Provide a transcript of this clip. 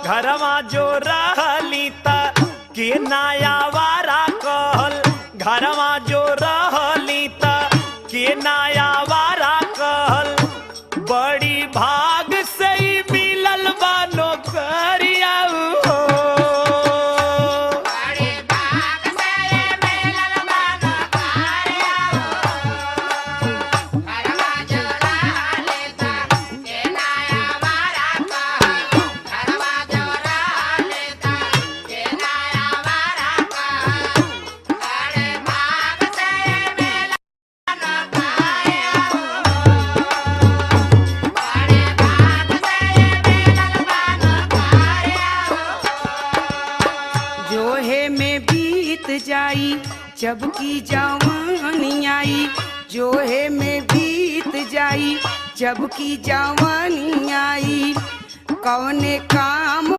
घरवा जो रहली त के नया वारा कहल, घरवा जो रहली त के नया वारा कहल। बड़ी भाग से ही मिलल बा नौकरिया हो। जोहे में बीत जाई जब की जवानी आई, जोहे में बीत जाई जब की जवानी आई। कौने काम